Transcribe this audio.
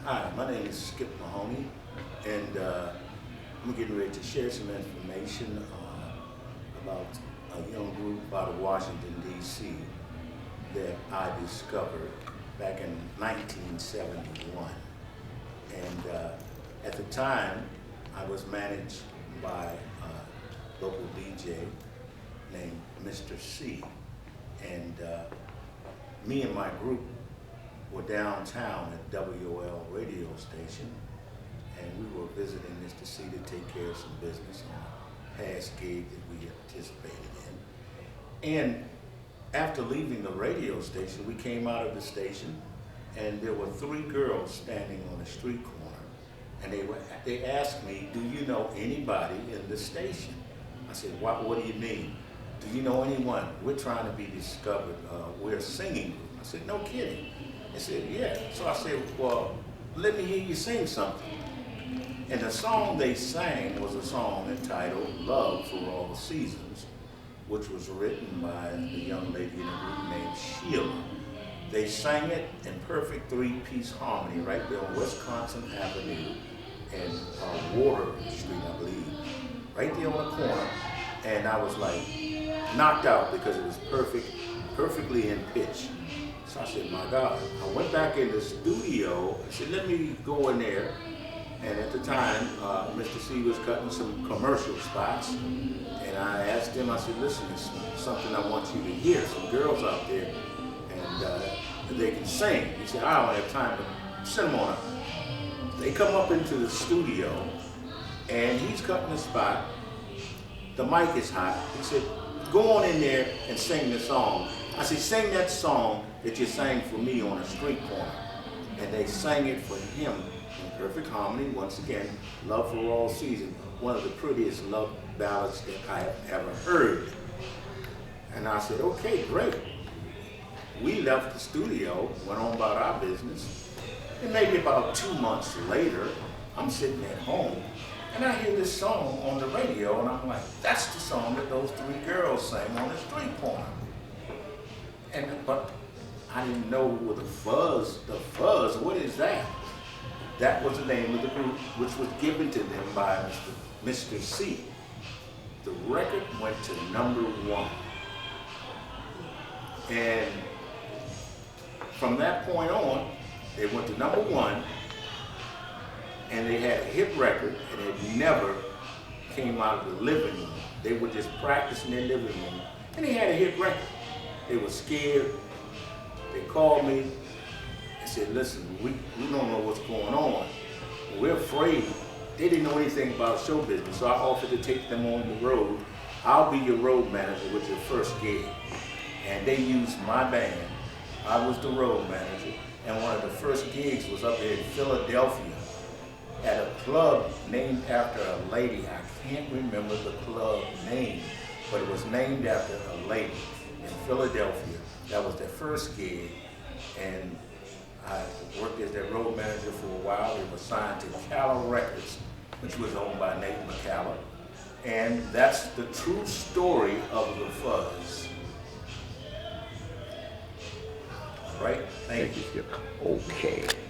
Hi, my name is Skip Mahoaney, and I'm getting ready to share some information about a young group out of Washington, D.C. that I discovered back in 1971. And at the time, I was managed by a local DJ named Mr. C. And me and my group were downtown at WOL radio station, and we were visiting Mr. C to take care of some business on a past gig that we participated in. And after leaving the radio station, we came out of the station, and there were three girls standing on a street corner, and they asked me, "Do you know anybody in the station?" I said, what do you mean? "Do you know anyone? We're trying to be discovered. We're a singing group." I said, "No kidding." They said, "Yeah." So I said, "Well, let me hear you sing something." And the song they sang was a song entitled "Love for All Seasons," which was written by the young lady in a group named Sheila. They sang it in perfect three-piece harmony right there on Wisconsin Avenue and Water Street, I believe, right there on the corner. And I was like knocked out because it was perfectly in pitch. So I said, "My God." I went back in the studio. I said, "Let me go in there." And at the time, Mr. C was cutting some commercial spots. And I asked him, I said, "Listen, it's something I want you to hear. Some girls out there, and they can sing." He said, "I don't have time to send them on up." They come up into the studio, and he's cutting the spot. The mic is hot. He said, "Go on in there and sing the song." I said, "Sing that song that you sang for me on a street corner." And they sang it for him in perfect harmony. Once again, "Love for All Seasons," one of the prettiest love ballads that I have ever heard. And I said, "Okay, great." We left the studio, went on about our business, and maybe about 2 months later, I'm sitting at home, and I hear this song on the radio, and I'm like, that's the song that those three girls sang on the street corner. But I didn't know what the Fuzz, what is that? That was the name of the group, which was given to them by Mr. C. The record went to #1. And from that point on, they went to #1, and they had a hit record, and it never came out of the living room. They were just practicing in their living room, and they had a hit record. They were scared. They called me and said, "Listen, we don't know what's going on. We're afraid." They didn't know anything about show business, so I offered to take them on the road. "I'll be your road manager with your first gig." And they used my band. I was the road manager. And one of the first gigs was up there in Philadelphia at a club named after a lady. I can't remember the club name, but it was named after a lady in Philadelphia. That was their first gig, and I worked as their road manager for a while. They were signed to Calla Records, which was owned by Nate McCalla. And that's the true story of the Fuzz. All right? Thank you. Okay.